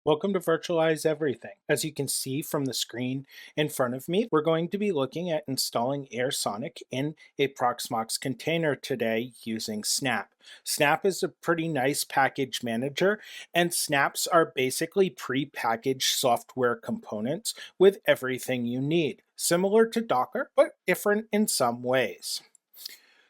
Welcome to Virtualize Everything. As you can see from the screen in front of me, we're going to be looking at installing AirSonic in a Proxmox container today using Snap. Snap is a pretty nice package manager, and snaps are basically pre-packaged software components with everything you need, similar to Docker, but different in some ways.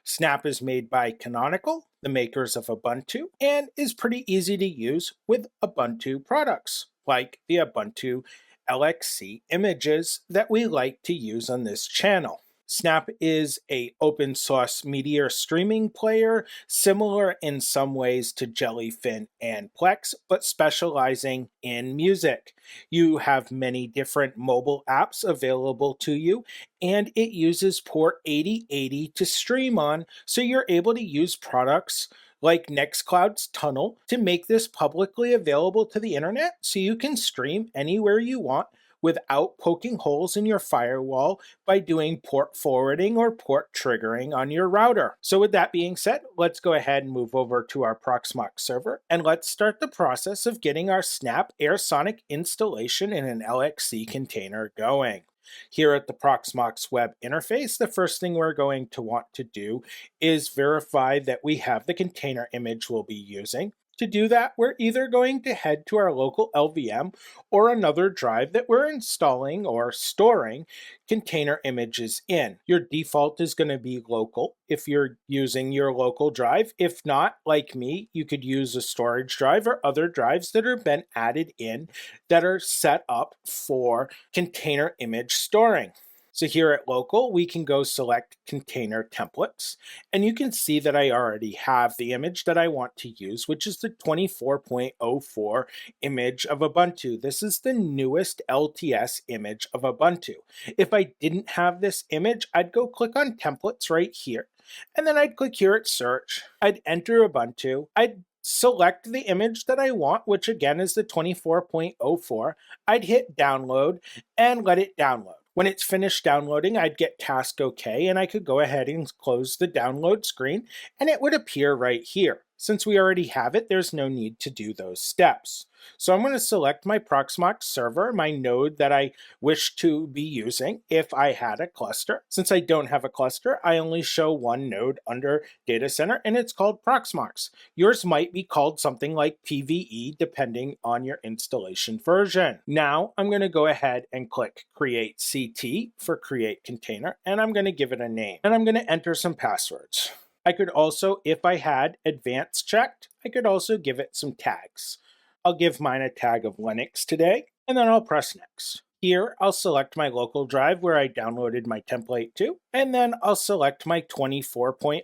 Snap is made by Canonical, the makers of Ubuntu, and is pretty easy to use with Ubuntu products, like the Ubuntu LXC images that we like to use on this channel. Snap is a open source media streaming player, similar in some ways to Jellyfin and Plex, but specializing in music. You have many different mobile apps available to you, and it uses port 8080 to stream on, so you're able to use products like Nextcloud's Tunnel to make this publicly available to the internet so you can stream anywhere you want without poking holes in your firewall by doing port forwarding or port triggering on your router. So with that being said, let's go ahead and move over to our Proxmox server, and let's start the process of getting our Snap AirSonic installation in an LXC container going. Here at the Proxmox web interface, the first thing we're going to want to do is verify that we have the container image we'll be using. To do that, we're either going to head to our local LVM or another drive that we're installing or storing container images in. Your default is going to be local if you're using your local drive. If not, like me, you could use a storage drive or other drives that have been added in that are set up for container image storing. So here at local, we can go select container templates, and you can see that I already have the image that I want to use, which is the 24.04 image of Ubuntu. This is the newest LTS image of Ubuntu. If I didn't have this image, I'd go click on templates right here, and then I'd click here at search. I'd enter Ubuntu. I'd select the image that I want, which again is the 24.04. I'd hit download and let it download. When it's finished downloading, I'd get task OK, and I could go ahead and close the download screen, and it would appear right here. Since we already have it, there's no need to do those steps. So I'm going to select my Proxmox server, my node that I wish to be using if I had a cluster. Since I don't have a cluster, I only show one node under data center, and it's called Proxmox. Yours might be called something like PVE depending on your installation version. Now I'm going to go ahead and click Create CT for Create Container, and I'm going to give it a name, and I'm going to enter some passwords. I could also, if I had advanced checked, I could also give it some tags. I'll give mine a tag of Linux today, and then I'll press next. Here, I'll select my local drive where I downloaded my template to, and then I'll select my 24.04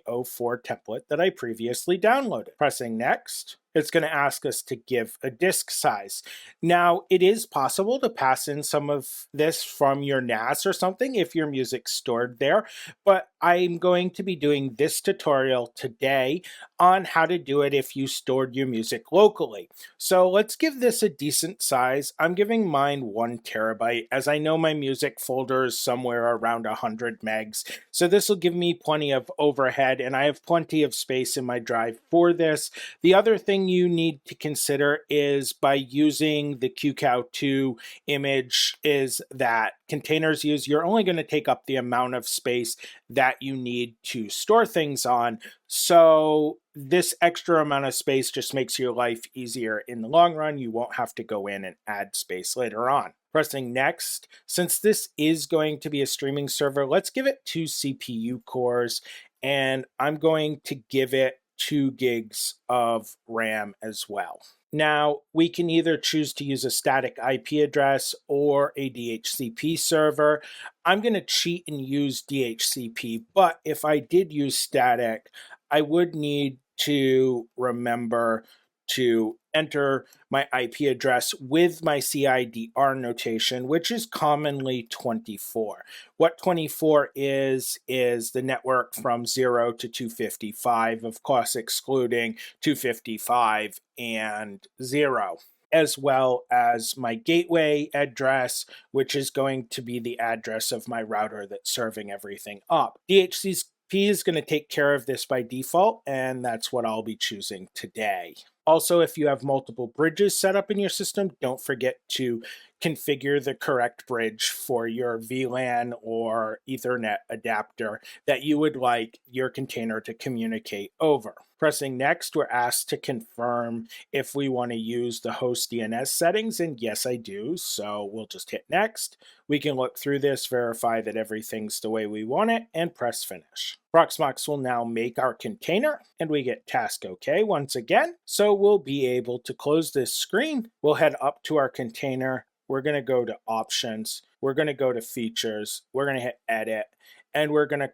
template that I previously downloaded. Pressing next, it's going to ask us to give a disk size. Now, it is possible to pass in some of this from your NAS or something if your music's stored there, but I'm going to be doing this tutorial today on how to do it if you stored your music locally. So let's give this a decent size. I'm giving mine 1 terabyte, as I know my music folder is somewhere around 100 megs. So this will give me plenty of overhead, and I have plenty of space in my drive for this. The other thing you need to consider is by using the QCOW2 image is that containers you're only going to take up the amount of space that you need to store things on. So this extra amount of space just makes your life easier in the long run. You won't have to go in and add space later on. Pressing next, since this is going to be a streaming server, let's give it 2 CPU cores, and I'm going to give it 2 gigs of RAM as well. Now, we can either choose to use a static IP address or a DHCP server. I'm going to cheat and use DHCP, but if I did use static, I would need to remember to enter my IP address with my CIDR notation, which is commonly 24. What 24 is the network from 0 to 255, of course excluding 255 and 0, as well as my gateway address, which is going to be the address of my router that's serving everything up. DHCP is going to take care of this by default, and that's what I'll be choosing today. Also, if you have multiple bridges set up in your system, don't forget to configure the correct bridge for your VLAN or Ethernet adapter that you would like your container to communicate over. Pressing next, we're asked to confirm if we want to use the host DNS settings, and yes, I do. So we'll just hit next. We can look through this, verify that everything's the way we want it, and press finish. Proxmox will now make our container, and we get task OK once again. So we'll be able to close this screen. We'll head up to our container. We're going to go to options. We're going to go to features. We're going to hit edit, and we're going to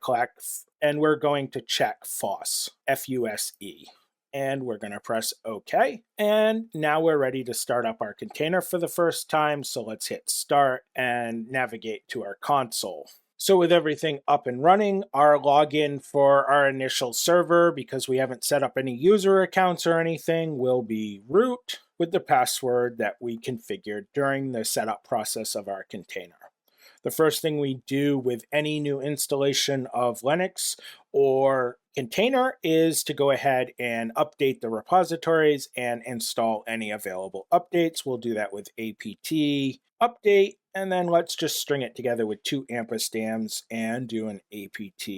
we're going to check FOSS, F-U-S-E. And we're going to press OK. And now we're ready to start up our container for the first time. So let's hit start and navigate to our console. So with everything up and running, our login for our initial server, because we haven't set up any user accounts or anything, will be root with the password that we configured during the setup process of our container. The first thing we do with any new installation of Linux or container is to go ahead and update the repositories and install any available updates. We'll do that with apt-update, and then let's just string it together with 2 ampersands and do an apt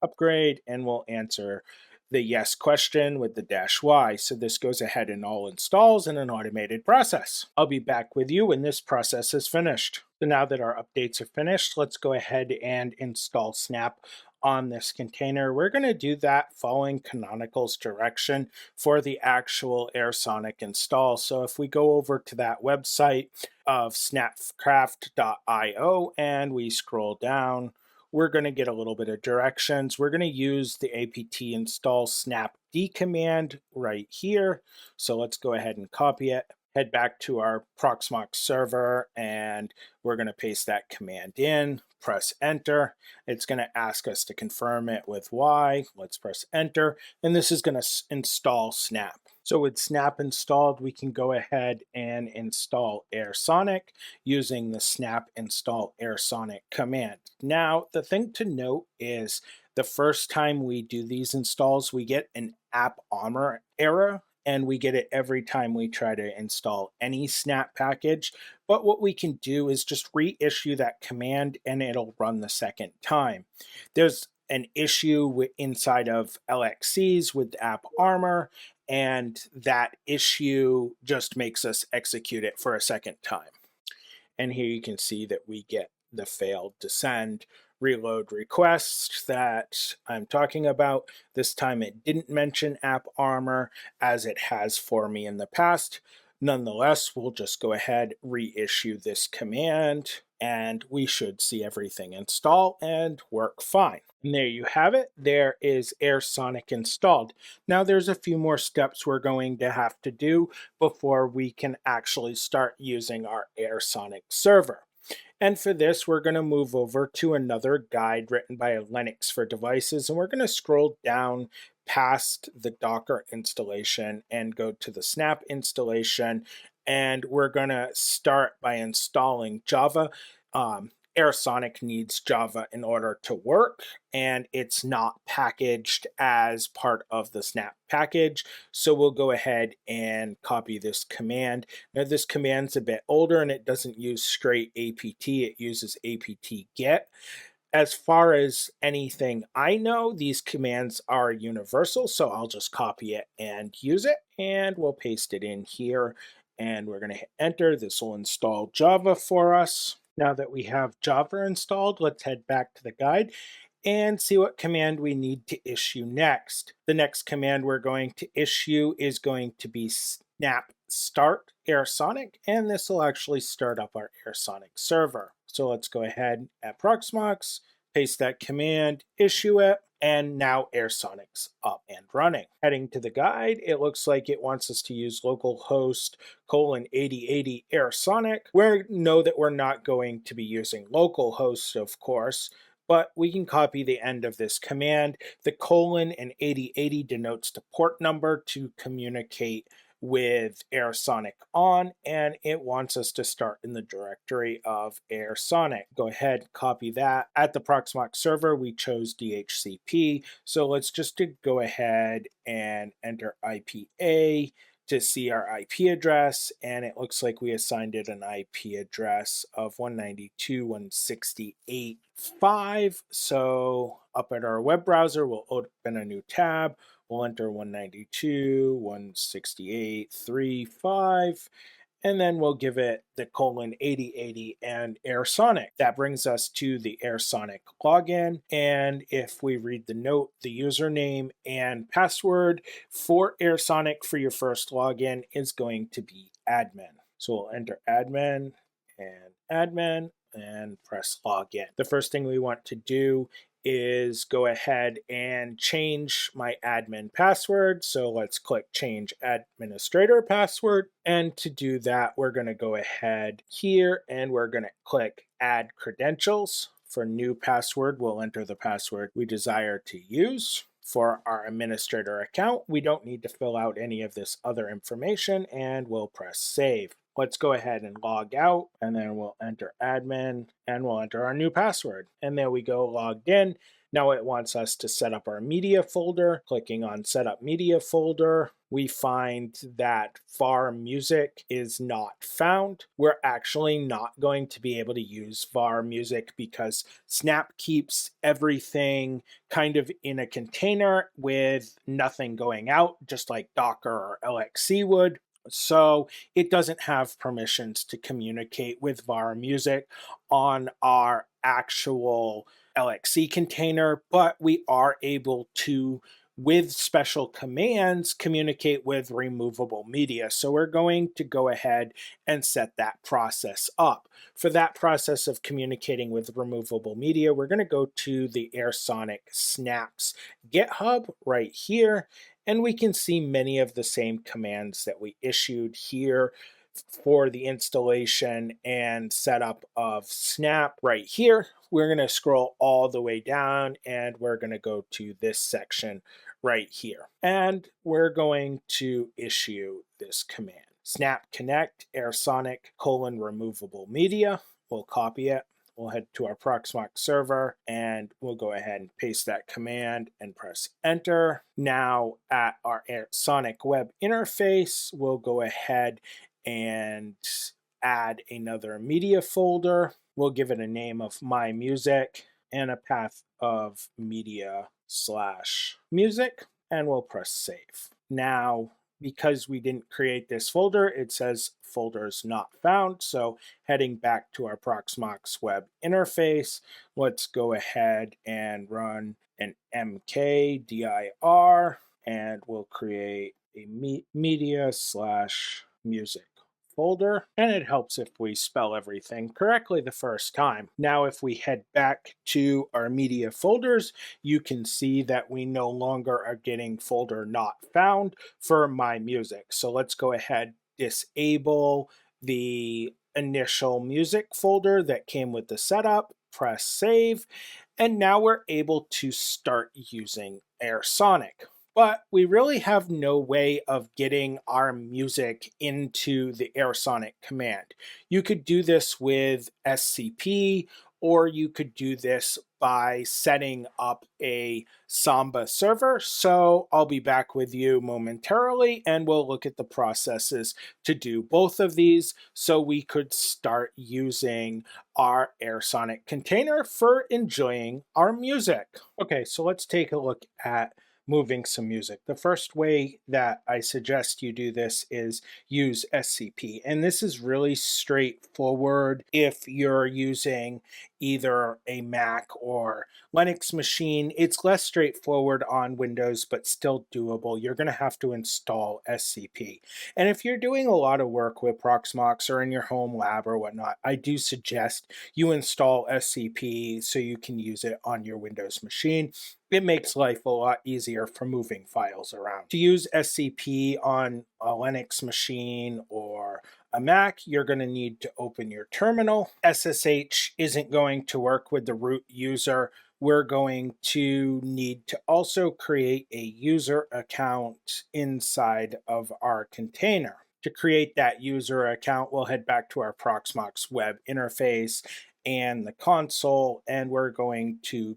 upgrade, and we'll answer the yes question with the -y. So this goes ahead and all installs in an automated process. I'll be back with you when this process is finished. So now that our updates are finished, let's go ahead and install Snap on this container. We're going to do that following Canonical's direction for the actual AirSonic install. So if we go over to that website of snapcraft.io and we scroll down, we're going to get a little bit of directions. We're going to use the apt install snapd command right here. So let's go ahead and copy it, head back to our Proxmox server, and we're going to paste that command in, press enter. It's going to ask us to confirm it with Y. Let's press enter, and this is going to install Snap. So with Snap installed, we can go ahead and install AirSonic using the snap install AirSonic command. Now, the thing to note is the first time we do these installs, we get an app armor error, and we get it every time we try to install any snap package. But what we can do is just reissue that command and it'll run the second time. There's an issue inside of LXCs with app armor, and that issue just makes us execute it for a second time. And here you can see that we get the failed descend reload request that I'm talking about. This time it didn't mention app armor as it has for me in the past. Nonetheless, we'll just go ahead, reissue this command, and we should see everything install and work fine. And there you have it. There is AirSonic installed. Now there's a few more steps we're going to have to do before we can actually start using our AirSonic server. And for this, we're going to move over to another guide written by Linux for Devices, and we're going to scroll down past the Docker installation and go to the Snap installation, and we're going to start by installing Java. AirSonic needs Java in order to work, and it's not packaged as part of the Snap package. So we'll go ahead and copy this command. Now this command's a bit older and it doesn't use straight apt, it uses apt-get. As far as anything I know, these commands are universal, so I'll just copy it and use it, and we'll paste it in here, and we're going to hit enter. This will install Java for us. Now that we have Java installed, let's head back to the guide and see what command we need to issue next. The next command we're going to issue is going to be snap start AirSonic, and this will actually start up our AirSonic server. So let's go ahead at Proxmox, paste that command, issue it, and now AirSonic's up and running. Heading to the guide, it looks like it wants us to use localhost :8080 AirSonic. We know that we're not going to be using localhost, of course, but we can copy the end of this command. The colon and 8080 denotes the port number to communicate with AirSonic on, and it wants us to start in the directory of AirSonic. Go ahead, copy that. At the Proxmox server, we chose DHCP, so let's just go ahead and enter IPA to see our IP address, and it looks like we assigned it an IP address of 192.168.5. So up at our web browser, we'll open a new tab. We'll enter 192.168.3.5, and then we'll give it the colon 8080 and AirSonic. That brings us to the AirSonic login. And if we read the note, the username and password for AirSonic for your first login is going to be admin. So we'll enter admin and press login. The first thing we want to do is go ahead and change my admin password. So let's click change administrator password. And to do that, we're going to go ahead here and we're going to click add credentials. For new password, we'll enter the password we desire to use. For our administrator account, we don't need to fill out any of this other information, and we'll press save. Let's go ahead and log out, and then we'll enter admin and we'll enter our new password. And there we go, logged in. Now it wants us to set up our media folder. Clicking on set up media folder, we find that VAR music is not found. We're actually not going to be able to use VAR music because Snap keeps everything kind of in a container with nothing going out, just like Docker or LXC would. So it doesn't have permissions to communicate with VAR music on our actual LXC container, but we are able to, with special commands, communicate with removable media. So we're going to go ahead and set that process up. For that process of communicating with removable media, we're going to go to the AirSonic Snaps GitHub right here, and we can see many of the same commands that we issued here for the installation and setup of Snap right here. We're going to scroll all the way down and we're going to go to this section right here. And we're going to issue this command. Snap connect AirSonic removable media. We'll copy it. We'll head to our Proxmox server and we'll go ahead and paste that command and press enter. Now at our AirSonic web interface, we'll go ahead and add another media folder. We'll give it a name of my music and a path of media/music, and we'll press save. Now, because we didn't create this folder, it says folders not found. So heading back to our Proxmox web interface, let's go ahead and run an mkdir, and we'll create a media/music folder, and it helps if we spell everything correctly the first time. Now, if we head back to our media folders, you can see that we no longer are getting folder not found for my music. So let's go ahead, disable the initial music folder that came with the setup, press save, and now we're able to start using AirSonic. But we really have no way of getting our music into the AirSonic command. You could do this with SCP, or you could do this by setting up a Samba server. So I'll be back with you momentarily, and we'll look at the processes to do both of these so we could start using our AirSonic container for enjoying our music. Okay, so let's take a look at moving some music. The first way that I suggest you do this is use SCP. And this is really straightforward if you're using either a Mac or Linux machine. It's less straightforward on Windows, but still doable. You're going to have to install SCP. And if you're doing a lot of work with Proxmox or in your home lab or whatnot, I do suggest you install SCP so you can use it on your Windows machine. It makes life a lot easier for moving files around. To use SCP on a Linux machine or a Mac, you're going to need to open your terminal. SSH isn't going to work with the root user. We're going to need to also create a user account inside of our container. To create that user account, we'll head back to our Proxmox web interface and the console, and we're going to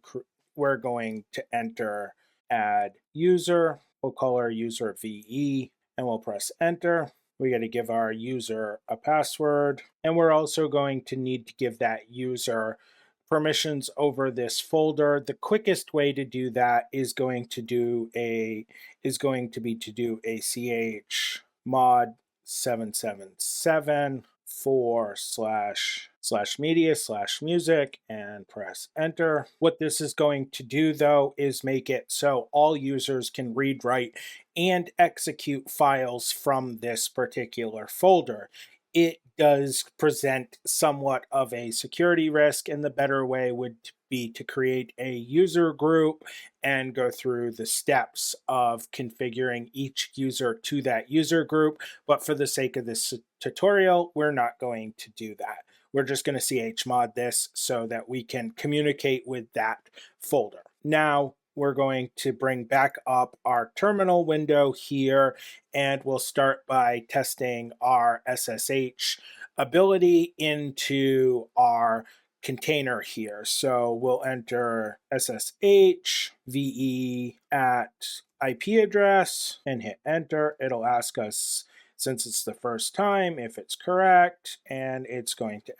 enter add user. We'll call our user VE, and we'll press enter. We got to give our user a password, and we're also going to need to give that user permissions over this folder. The quickest way to do that is going to be to do a chmod 777 //media/music and press enter. What this is going to do though is make it so all users can read, write, and execute files from this particular folder. It does present somewhat of a security risk, and the better way would be to create a user group and go through the steps of configuring each user to that user group. But for the sake of this tutorial, we're not going to do that. We're just going to CHMOD this so that we can communicate with that folder. Now, we're going to bring back up our terminal window here, and we'll start by testing our SSH ability into our container here. So we'll enter SSH ve at IP address and hit enter. It'll ask us, since it's the first time, if it's correct, and it's going to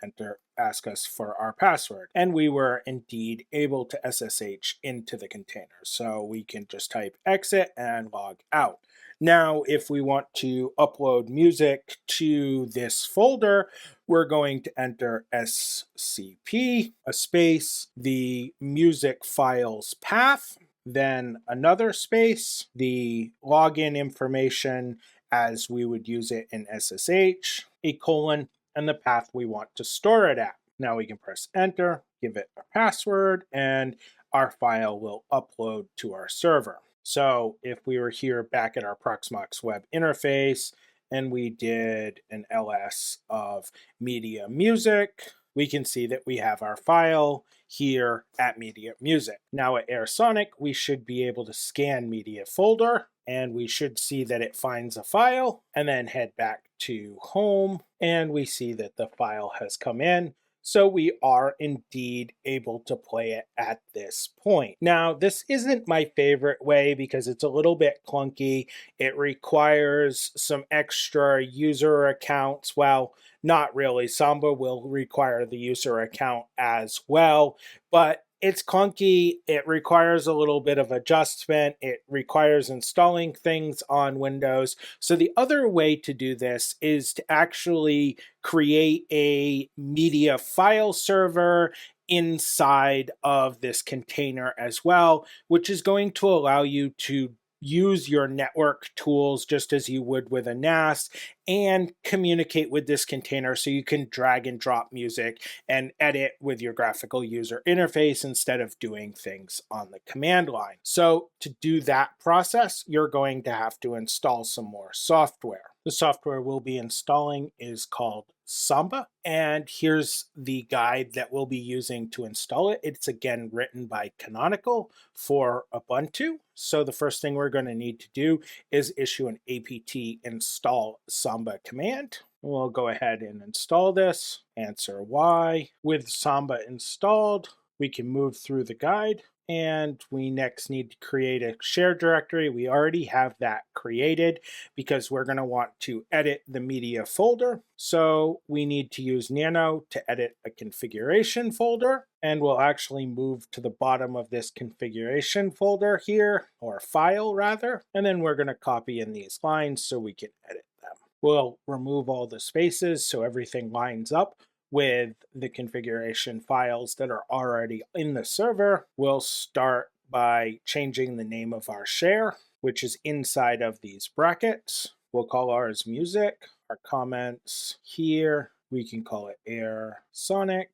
ask us for our password. And we were indeed able to SSH into the container. So we can just type exit and log out. Now, if we want to upload music to this folder, we're going to enter scp, a space, the music files path, then another space, the login information as we would use it in SSH, a colon, and the path we want to store it at. Now we can press enter, give it a password, and our file will upload to our server. So if we were here back at our Proxmox web interface and we did an ls of media music, we can see that we have our file here at media music. Now at AirSonic, we should be able to scan media folder, and we should see that it finds a file, and then head back to home, and we see that the file has come in. So we are indeed able to play it at this point. Now, this isn't my favorite way because it's a little bit clunky. It requires some extra user accounts. Well, not really. Samba will require the user account as well, but it's clunky. It requires a little bit of adjustment. It requires installing things on Windows. So the other way to do this is to actually create a media file server inside of this container as well, which is going to allow you to use your network tools just as you would with a NAS and communicate with this container so you can drag and drop music and edit with your graphical user interface instead of doing things on the command line. So to do that process, you're going to have to install some more software. The software we'll be installing is called Samba, and here's the guide that we'll be using to install it. It's again written by Canonical for Ubuntu. So the first thing we're going to need to do is issue an apt install Samba command. We'll go ahead and install this, answer Y. With Samba installed, we can move through the guide, and we next need to create a shared directory. We already have that created because we're going to want to edit the media folder. So we need to use nano to edit a configuration folder, and we'll actually move to the bottom of this configuration folder here, or file rather, and then we're going to copy in these lines so we can edit them. We'll remove all the spaces so everything lines up with the configuration files that are already in the server. We'll start by changing the name of our share, which is inside of these brackets. We'll call ours music. Our comments here, we can call it AirSonic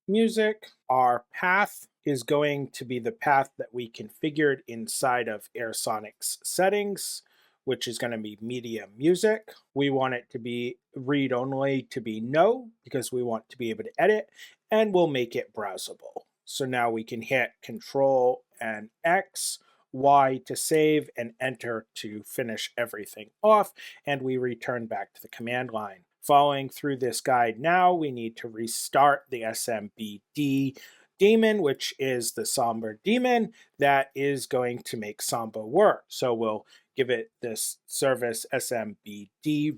music. Our path is going to be the path that we configured inside of AirSonic's settings, which is going to be media music. We want it to be read only to be no, because we want to be able to edit, and we'll make it browsable. So now we can hit Control and X, Y to save, and Enter to finish everything off, and we return back to the command line. Following through this guide now, we need to restart the smb daemon, which is the Samba daemon that is going to make Samba work. So we'll give it this service smb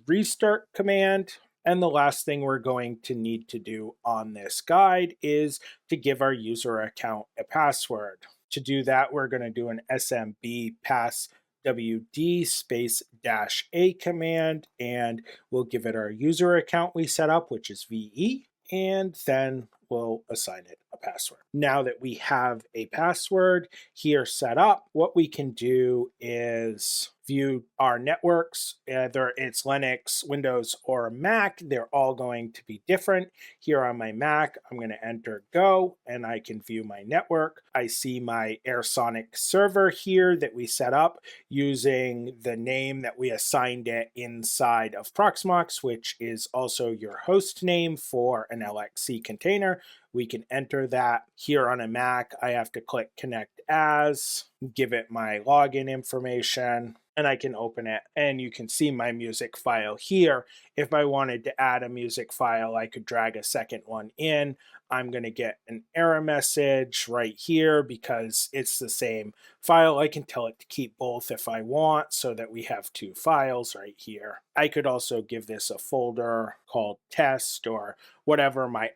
restart command. And the last thing we're going to need to do on this guide is to give our user account a password. To do that, we're going to do an smb pass wd space -a command, and we'll give it our user account we set up, which is VE, and then we'll assign it a password. Now that we have a password here set up, what we can do is view our networks, whether it's Linux, Windows, or Mac. They're all going to be different. Here on my Mac, I'm going to enter Go, and I can view my network. I see my AirSonic server here that we set up using the name that we assigned it inside of Proxmox, which is also your host name for an LXC container. We can enter that. Here on a Mac, I have to click Connect As, give it my login information, and I can open it, and you can see my music file here. If I wanted to add a music file, I could drag a second one in. I'm going to get an error message right here because it's the same file. I can tell it to keep both if I want, so that we have two files right here. I could also give this a folder called test or whatever my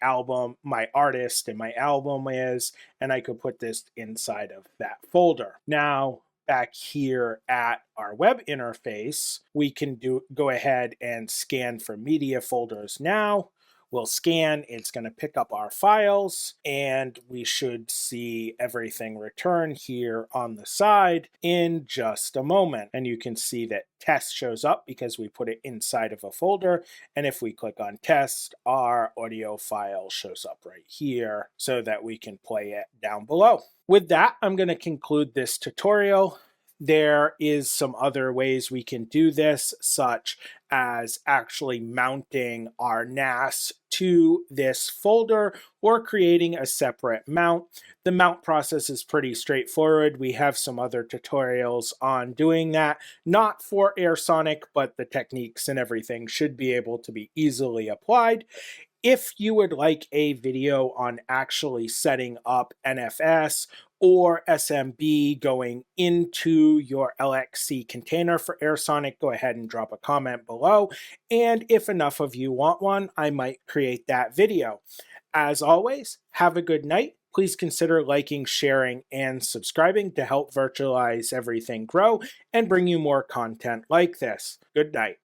artist and my album is, and I could put this inside of that folder. Now, back here at our web interface, we can go ahead and scan for media folders now. We'll scan, it's going to pick up our files, and we should see everything return here on the side in just a moment. And you can see that test shows up because we put it inside of a folder. And if we click on test, our audio file shows up right here so that we can play it down below. With that, I'm going to conclude this tutorial. There is some other ways we can do this, such as actually mounting our NAS to this folder or creating a separate mount. The mount process is pretty straightforward. We have some other tutorials on doing that, not for AirSonic, but the techniques and everything should be able to be easily applied. If you would like a video on actually setting up NFS or SMB going into your LXC container for AirSonic, go ahead and drop a comment below. And if enough of you want one, I might create that video. As always, have a good night. Please consider liking, sharing, and subscribing to help Virtualize Everything grow and bring you more content like this. Good night.